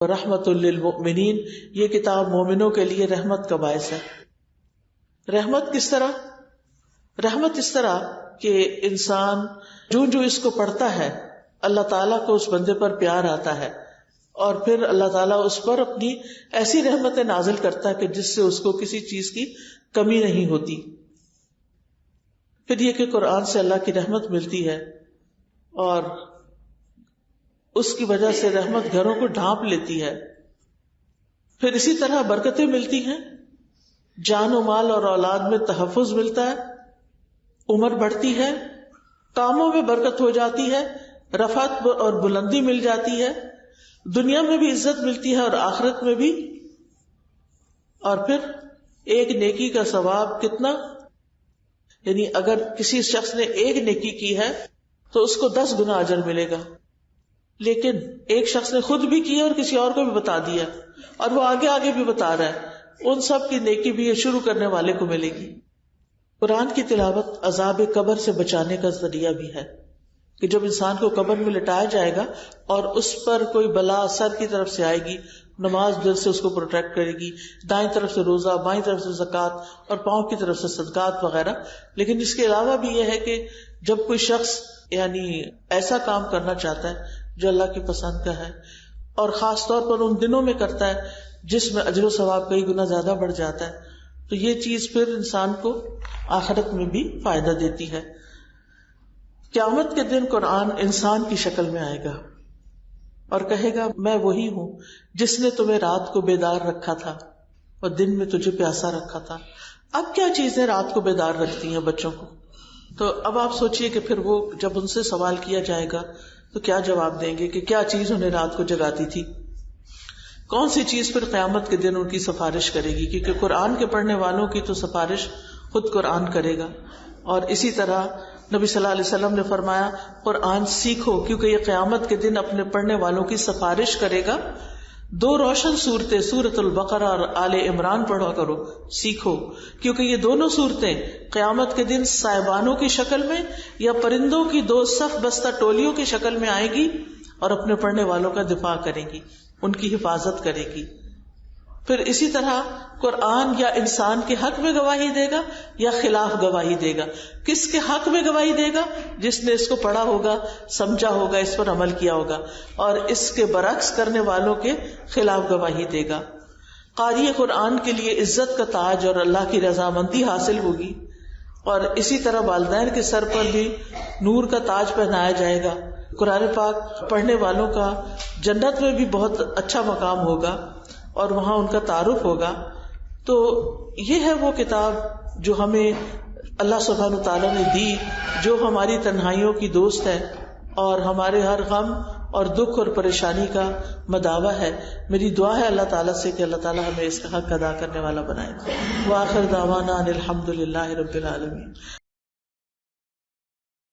رحمت للمؤمنین، یہ کتاب مومنوں کے لیے رحمت کا باعث ہے۔ رحمت کس طرح؟ رحمت اس طرح کہ انسان جو اس کو پڑھتا ہے اللہ تعالیٰ کو اس بندے پر پیار آتا ہے، اور پھر اللہ تعالیٰ اس پر اپنی ایسی رحمتیں نازل کرتا ہے کہ جس سے اس کو کسی چیز کی کمی نہیں ہوتی۔ پھر یہ کہ قرآن سے اللہ کی رحمت ملتی ہے، اور اس کی وجہ سے رحمت گھروں کو ڈھانپ لیتی ہے۔ پھر اسی طرح برکتیں ملتی ہیں، جان و مال اور اولاد میں تحفظ ملتا ہے، عمر بڑھتی ہے، کاموں میں برکت ہو جاتی ہے، رفعت اور بلندی مل جاتی ہے، دنیا میں بھی عزت ملتی ہے اور آخرت میں بھی۔ اور پھر ایک نیکی کا ثواب کتنا، یعنی اگر کسی شخص نے ایک نیکی کی ہے تو اس کو 10 گنا اجر ملے گا، لیکن ایک شخص نے خود بھی کی اور کسی اور کو بھی بتا دیا اور وہ آگے آگے بھی بتا رہا ہے، ان سب کی نیکی بھی شروع کرنے والے کو ملے گی۔ قرآن کی تلاوت عذاب قبر سے بچانے کا ذریعہ بھی ہے کہ جب انسان کو قبر میں لٹایا جائے گا اور اس پر کوئی بلا سر کی طرف سے آئے گی، نماز دل سے اس کو پروٹیکٹ کرے گی، دائیں طرف سے روزہ، بائیں طرف سے زکوٰۃ اور پاؤں کی طرف سے صدقات وغیرہ۔ لیکن اس کے علاوہ بھی یہ ہے کہ جب کوئی شخص یعنی ایسا کام کرنا چاہتا ہے جو اللہ کی پسند کا ہے، اور خاص طور پر ان دنوں میں کرتا ہے جس میں اجر و ثواب کئی گنا زیادہ بڑھ جاتا ہے، تو یہ چیز پھر انسان کو آخرت میں بھی فائدہ دیتی ہے۔ قیامت کے دن قرآن انسان کی شکل میں آئے گا اور کہے گا میں وہی ہوں جس نے تمہیں رات کو بیدار رکھا تھا اور دن میں تجھے پیاسا رکھا تھا۔ اب کیا چیزیں رات کو بیدار رکھتی ہیں بچوں کو؟ تو اب آپ سوچئے کہ پھر وہ جب ان سے سوال کیا جائے گا تو کیا جواب دیں گے کہ کیا چیز انہیں رات کو جگاتی تھی؟ کون سی چیز پھر قیامت کے دن ان کی سفارش کرے گی؟ کیونکہ قرآن کے پڑھنے والوں کی تو سفارش خود قرآن کرے گا۔ اور اسی طرح نبی صلی اللہ علیہ وسلم نے فرمایا قرآن سیکھو کیونکہ یہ قیامت کے دن اپنے پڑھنے والوں کی سفارش کرے گا۔ 2 روشن صورتیں سورۃ البقرہ اور آل عمران پڑھا کرو، سیکھو، کیونکہ یہ دونوں صورتیں قیامت کے دن سائبانوں کی شکل میں یا پرندوں کی 2 صف بستہ ٹولیوں کی شکل میں آئے گی اور اپنے پڑھنے والوں کا دفاع کرے گی، ان کی حفاظت کرے گی۔ پھر اسی طرح قرآن یا انسان کے حق میں گواہی دے گا یا خلاف گواہی دے گا۔ کس کے حق میں گواہی دے گا؟ جس نے اس کو پڑھا ہوگا، سمجھا ہوگا، اس پر عمل کیا ہوگا، اور اس کے برعکس کرنے والوں کے خلاف گواہی دے گا۔ قاری قرآن کے لیے عزت کا تاج اور اللہ کی رضامندی حاصل ہوگی، اور اسی طرح والدین کے سر پر بھی نور کا تاج پہنایا جائے گا۔ قرآن پاک پڑھنے والوں کا جنت میں بھی بہت اچھا مقام ہوگا اور وہاں ان کا تعارف ہوگا۔ تو یہ ہے وہ کتاب جو ہمیں اللہ سبحانہ وتعالیٰ نے دی، جو ہماری تنہائیوں کی دوست ہے اور ہمارے ہر غم اور دکھ اور پریشانی کا مداوا ہے۔ میری دعا ہے اللہ تعالیٰ سے کہ اللہ تعالیٰ ہمیں اس کا حق ادا کرنے والا بنائے۔ وآخر دعوانا ان الحمد للہ رب العالمین۔